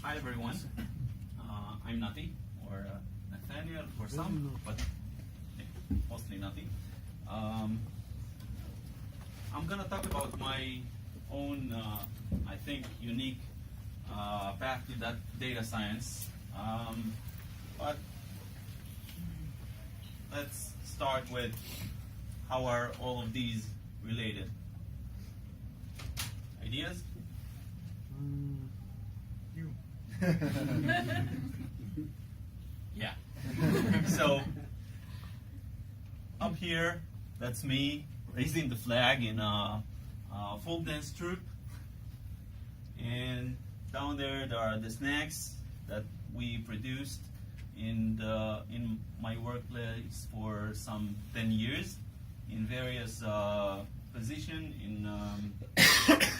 Hi everyone, I'm Nati, or Nathaniel for some, but mostly Nati. I'm going to talk about my own, I think, unique path to that data science. But let's start with how are all of these related? Ideas? You. Yeah. So up here, that's me raising the flag in a folk dance troupe, and down there are the snacks that we produced in my workplace for some 10 years in various positions in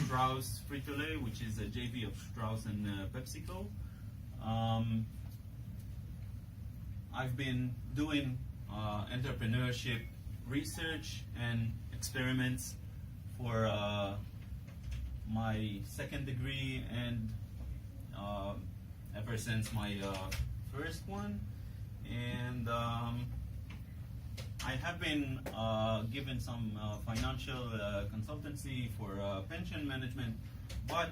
Strauss Frito-Lay, which is a JV of Strauss and PepsiCo. I've been doing entrepreneurship research and experiments for my second degree and ever since my first one. And I have been given some financial consultancy for pension management, but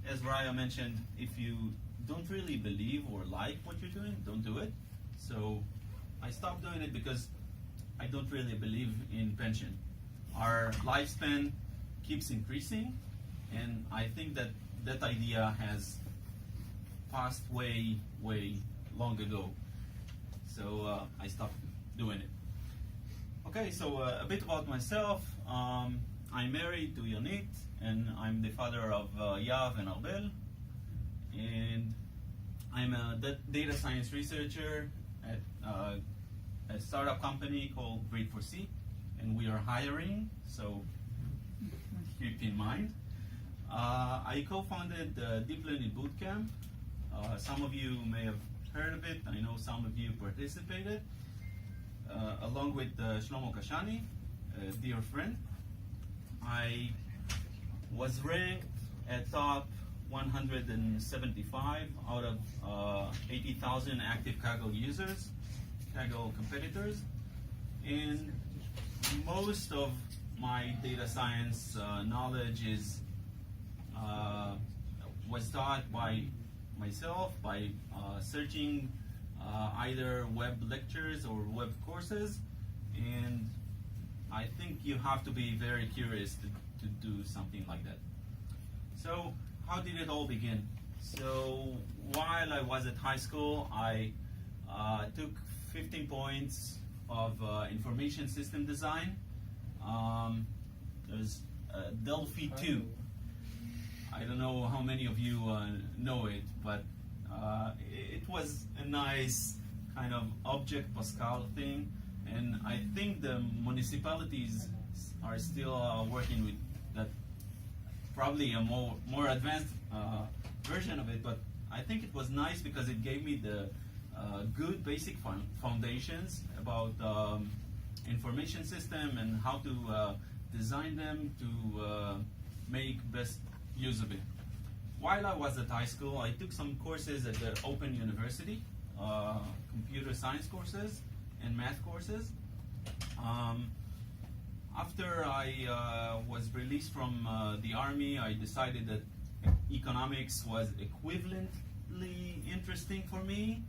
as Raya mentioned, if you don't really believe or like what you're doing, don't do it. So I stopped doing it because I don't really believe in pension. Our lifespan keeps increasing, and I think that that idea has passed way, way long ago. So I stopped doing it. Okay, so a bit about myself. I'm married to Yonit, and I'm the father of Yav and Arbel. And I'm a data science researcher at a startup company called Grade4C, and we are hiring, so keep in mind. I co-founded the Deep Learning Bootcamp. Some of you may have heard of it. I know some of you participated. Along with Shlomo Kashani, a dear friend. I was ranked at top 175 out of 80,000 active Kaggle users, Kaggle competitors, and most of my data science knowledge was taught by myself, by searching either web lectures or web courses, and I think you have to be very curious to do something like that. So how did it all begin? So while I was at high school, I took 15 points of information system design. There's Delphi 2. I don't know how many of you know it, but it was a nice kind of object Pascal thing, and I think the municipalities are still working with that, probably a more advanced version of it, but I think it was nice because it gave me the good basic foundations about information system and how to design them to make best use of it. While I was at high school, I took some courses at the Open University, computer science courses and math courses. After I was released from the army, I decided that economics was equivalently interesting for me,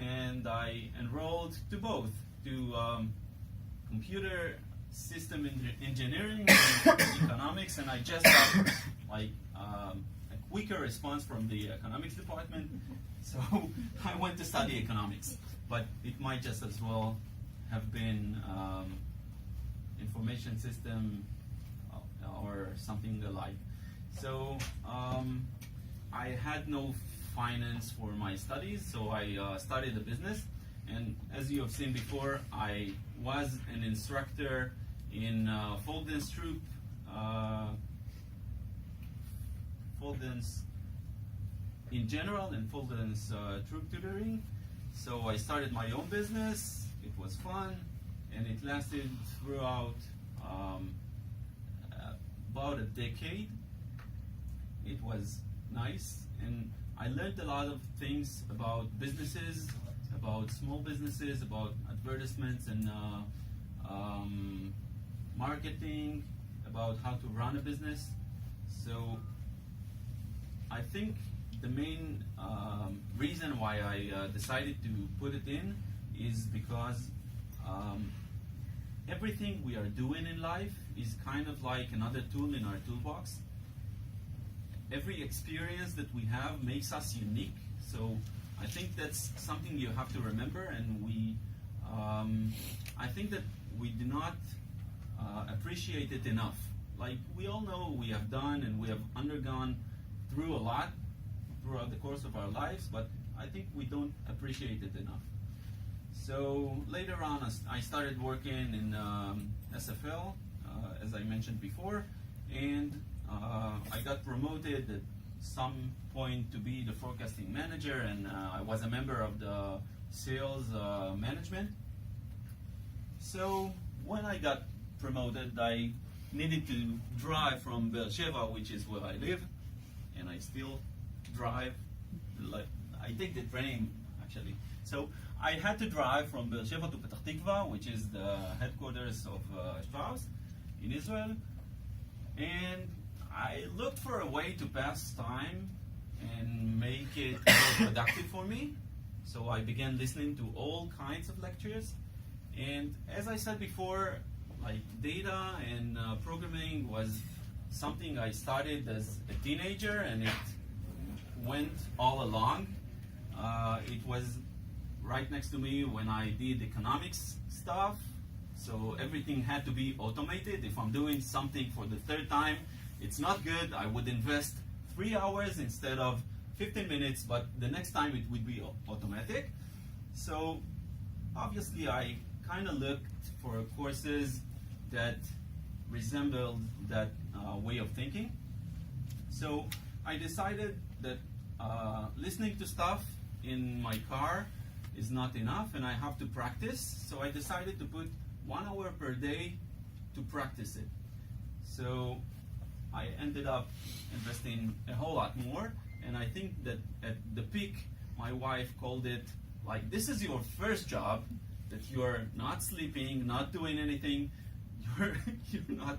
and I enrolled to both, to computer system engineering and economics, and I just got like a quicker response from the economics department, so I went to study economics, but it might just as well have been information system or something alike. So I had no finance for my studies, so I started a business, and as you have seen before, I was an instructor in folk dance troupe, folk dance in general, and folk dance troupe tutoring. So I started my own business. It was fun, and it lasted throughout about a decade. It was nice, and I learned a lot of things about businesses, about small businesses, about advertisements and marketing, about how to run a business. So I think the main reason why I decided to put it in is because everything we are doing in life is kind of like another tool in our toolbox. Every experience that we have makes us unique. So I think that's something you have to remember, and I think that we do not appreciate it enough. Like, we all know we have done and we have undergone through a lot throughout the course of our lives, but I think we don't appreciate it enough. So later on, I started working in SFL, as I mentioned before, and I got promoted at some point to be the forecasting manager, and I was a member of the sales management. So when I got promoted, I needed to drive from Beersheba, which is where I live, and I still drive. Like, I take the train actually. So I had to drive from Beersheba to Petah Tikva, which is the headquarters of Strauss in Israel, and I looked for a way to pass time and make it more productive for me. So I began listening to all kinds of lectures, and as I said before, like, data and programming was something I started as a teenager, and it went all along. It was right next to me when I did economics stuff, so everything had to be automated. If I'm doing something for the third time, it's not good. I would invest 3 hours instead of 15 minutes, but the next time it would be automatic. So obviously I kind of looked for courses that resembled that way of thinking. So I decided that listening to stuff in my car is not enough, and I have to practice. So I decided to put 1 hour per day to practice it. So I ended up investing a whole lot more, and I think that at the peak, my wife called it like, this is your first job, that you're not sleeping, not doing anything, you're not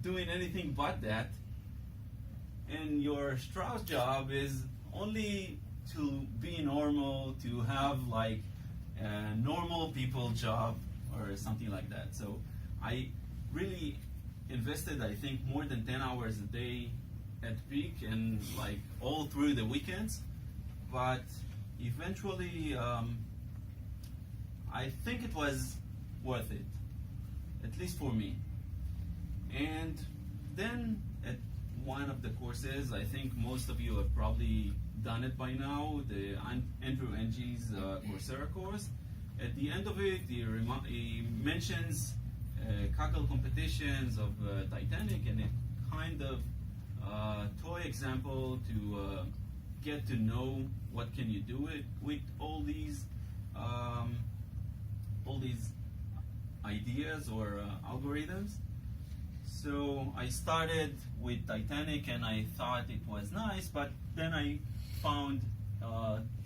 doing anything but that, and your Strauss job is only to be normal, to have like a normal people job or something like that. So I really invested, I think, more than 10 hours a day at peak and like all through the weekends. But eventually, I think it was worth it, at least for me. And then at one of the courses, I think most of you have probably done it by now, the Andrew Ng's Coursera course. At the end of it, he mentions cackle competitions of Titanic, and a kind of toy example to get to know what can you do with all these ideas or algorithms. So I started with Titanic, and I thought it was nice, but then I found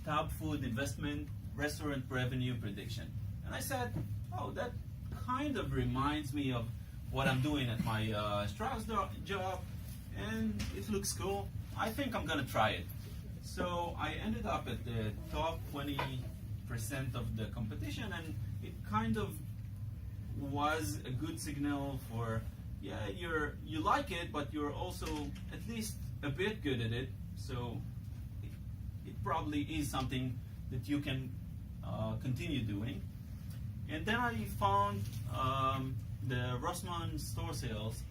Tab Food Investment Restaurant Revenue Prediction, and I said, oh, that kind of reminds me of what I'm doing at my Strauss job, and it looks cool. I think I'm gonna try it. So I ended up at the top 20% of the competition, and it kind of was a good signal for, yeah, you like it, but you're also at least a bit good at it. So it probably is something that you can continue doing. And then I found the Rossmann store sales,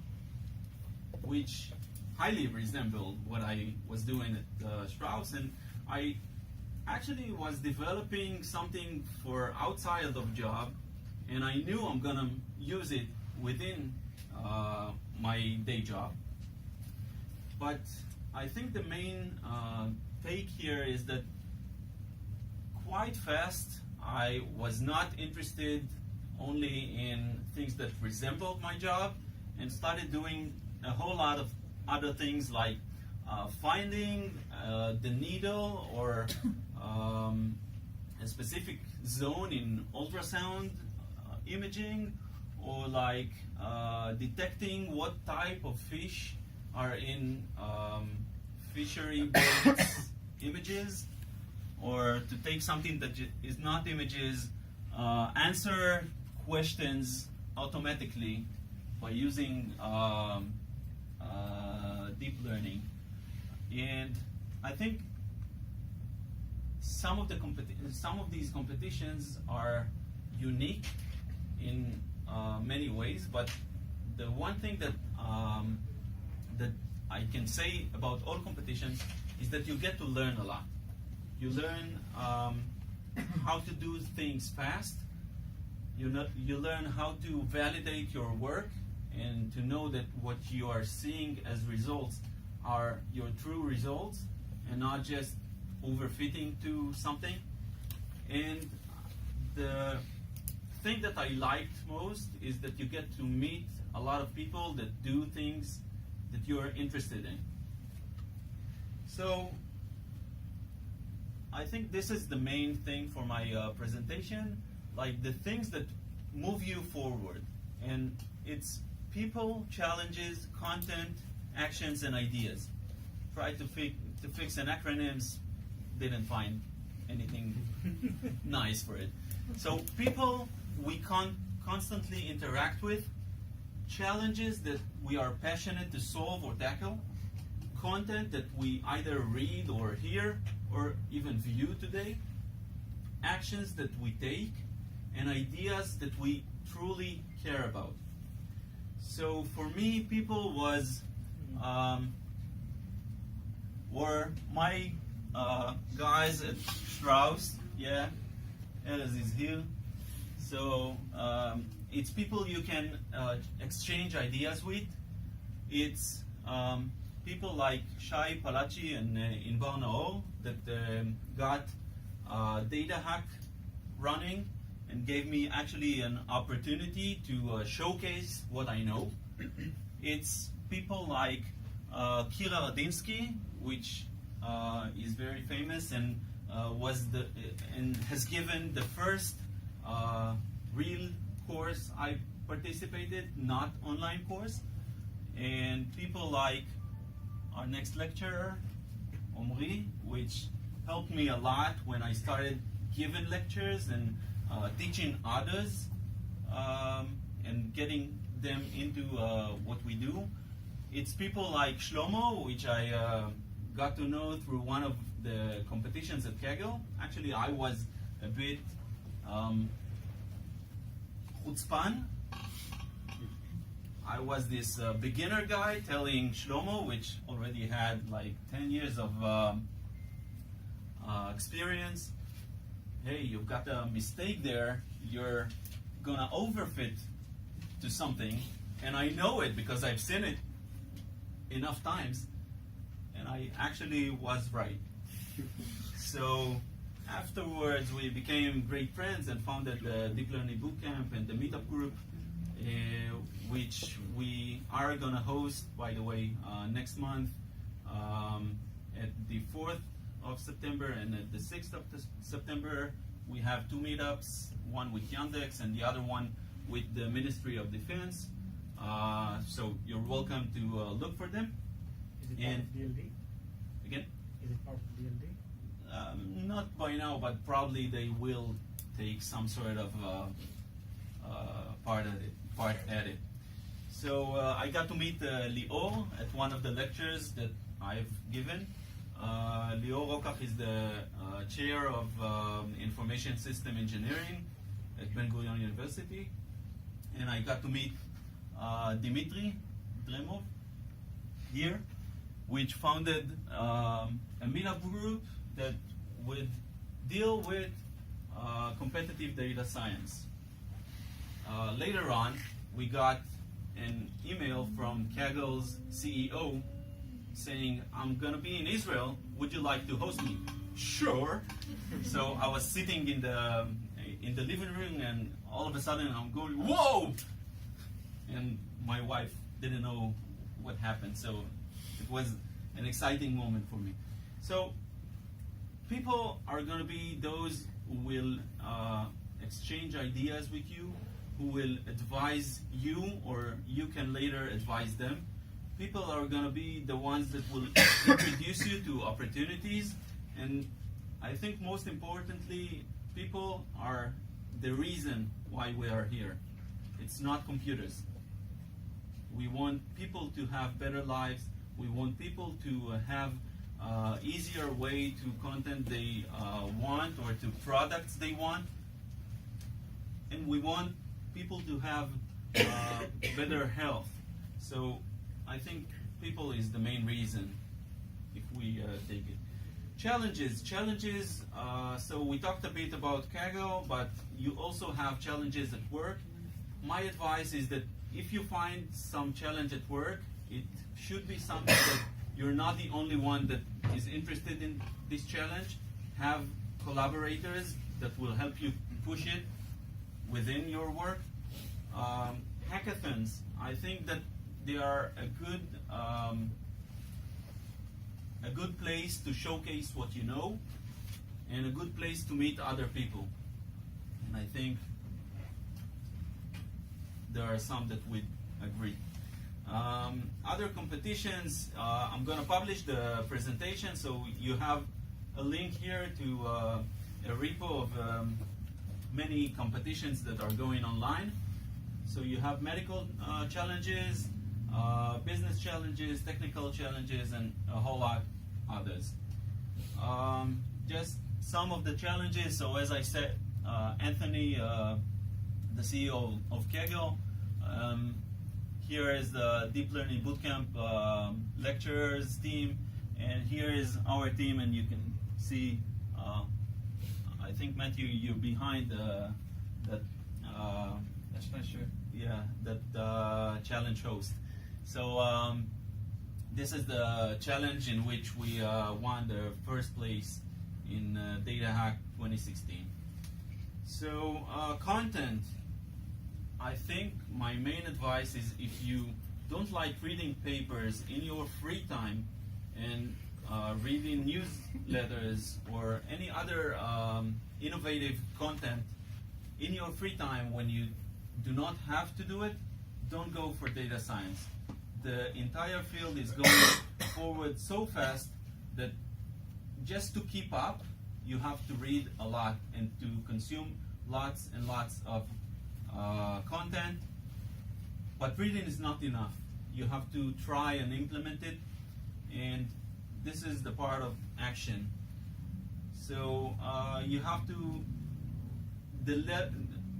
which highly resembled what I was doing at Strauss, and I actually was developing something for outside of the job, and I knew I'm gonna use it within my day job. But I think the main take here is that quite fast I was not interested only in things that resembled my job, and started doing a whole lot of other things like finding the needle or a specific zone in ultrasound imaging, or like detecting what type of fish are in fishery boats images, or to take something that is not images, answer questions automatically by using deep learning. And I think some of these competitions are unique in many ways, but the one thing that that I can say about all competitions is that you get to learn a lot. You learn how to do things fast. You learn how to validate your work and to know that what you are seeing as results are your true results and not just overfitting to something. And the thing that I liked most is that you get to meet a lot of people that do things that you're interested in. So I think this is the main thing for my presentation, like the things that move you forward. And it's people, challenges, content, actions, and ideas. Tried to fix an acronyms, didn't find anything nice for it. So people we constantly interact with, challenges that we are passionate to solve or tackle, content that we either read or hear or even view today, actions that we take, and ideas that we truly care about. So for me, people were my guys at Strauss. Yeah, Erez is here. So it's people you can exchange ideas with. It's people like Shai Palachi and Inbar Naor that got Data Hack running and gave me actually an opportunity to showcase what I know. It's people like Kira Radinsky, which is very famous and and has given the first real course I participated, not online course. And people like our next lecturer, Omri, which helped me a lot when I started giving lectures and teaching others and getting them into what we do. It's people like Shlomo, which I got to know through one of the competitions at Kaggle. Actually, I was a bit chutzpan. I was this beginner guy telling Shlomo, which already had like 10 years of experience, hey, you've got a mistake there, you're gonna overfit to something, and I know it because I've seen it enough times, and I actually was right. So afterwards we became great friends and founded the Deep Learning Bootcamp and the Meetup group, which we are gonna host, by the way, next month at the 4th of September and at the 6th of September. We have two meetups, one with Yandex and the other one with the Ministry of Defense. So you're welcome to look for them. Is it part of DLD? Again? Is it part of DLD? Not by now, but probably they will take some sort of part at it. So I got to meet Lior at one of the lectures that I've given. Lior Rokach is the chair of Information System Engineering at Ben-Gurion University. And I got to meet Dimitri Dremov here, which founded a meetup group that would deal with competitive data science. Later on, we got an email from Kaggle's CEO saying, I'm gonna be in Israel, would you like to host me? Sure. So I was sitting in the living room, and all of a sudden I'm going, whoa! And my wife didn't know what happened. So it an exciting moment for me. So people are going to be those who will exchange ideas with you, who will advise you, or you can later advise them. People are going to be the ones that will introduce you to opportunities, and I think most importantly, people are the reason why we are here. It's not computers. We want people to have better lives. We want people to have easier way to content they want, or to products they want. And we want people to have better health. So I think people is the main reason if we take it. Challenges. So we talked a bit about Kaggle, but you also have challenges at work. My advice is that if you find some challenge at work, it should be something that you're not the only one that is interested in this challenge. Have collaborators that will help you push it within your work. Hackathons, I think that they are a good place to showcase what you know, and a good place to meet other people. And I think there are some that would agree. Other competitions, I'm going to publish the presentation, so you have a link here to a repo of many competitions that are going online. So you have medical challenges, business challenges, technical challenges, and a whole lot others. Just some of the challenges. So as I said, Anthony, the CEO of Kaggle, here is the Deep Learning Bootcamp lecturers team, and here is our team, and you can see, I think Matthew, you're behind that. That's my shirt. Yeah, that challenge host. So this is the challenge in which we won the first place in Data Hack 2016. So content. I think my main advice is, if you don't like reading papers in your free time and reading newsletters or any other innovative content in your free time when you do not have to do it, don't go for data science. The entire field is going forward so fast that just to keep up, you have to read a lot and to consume lots and lots of content. But reading is not enough. You have to try and implement it, and this is the part of action. So you have to,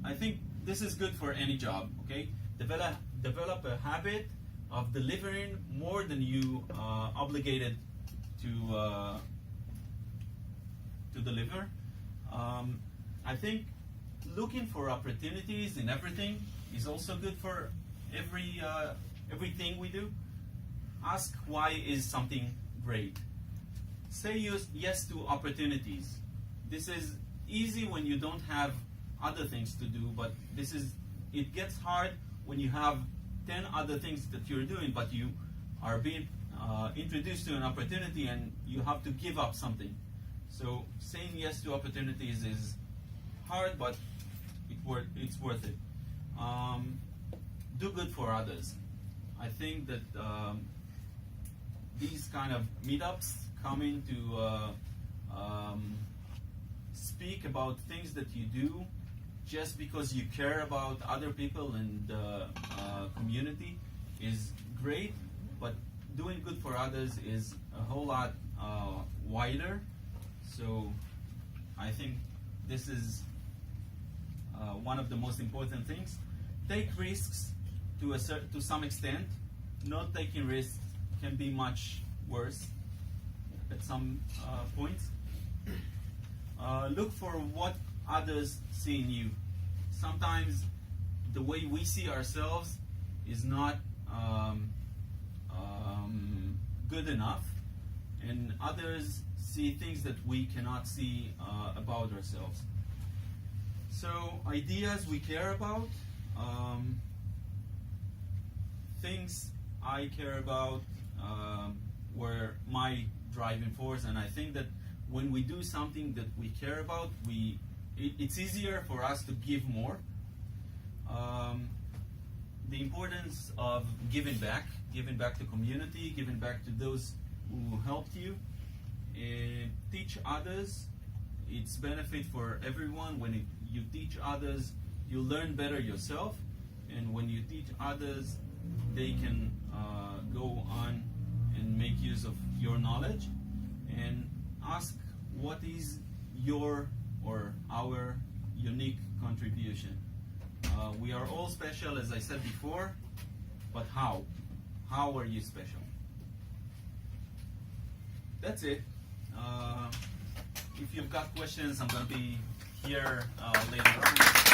I think this is good for any job, okay? Develop a habit of delivering more than you obligated to deliver. I think looking for opportunities in everything is also good for everything we do. Ask why is something great. Say yes to opportunities. This is easy when you don't have other things to do, but it gets hard when you have 10 other things that you're doing, but you are being introduced to an opportunity and you have to give up something. So saying yes to opportunities is hard, but it's worth it. Do good for others. I think that these kind of meetups coming to speak about things that you do just because you care about other people and the community is great, but doing good for others is a whole lot wider. So I think this is one of the most important things. Take risks to some extent. Not taking risks can be much worse at some points. Look for what others see in you. Sometimes the way we see ourselves is not good enough, and others see things that we cannot see about ourselves. So ideas we care about, things I care about, were my driving force, and I think that when we do something that we care about, it's easier for us to give more. The importance of giving back to community, giving back to those who helped you, teach others. It's benefit for everyone. When you teach others, you learn better yourself, and when you teach others, they can go on and make use of your knowledge, and ask what is your or our unique contribution. We are all special, as I said before, but how? How are you special? That's it. If you've got questions, I'm going to be here later on.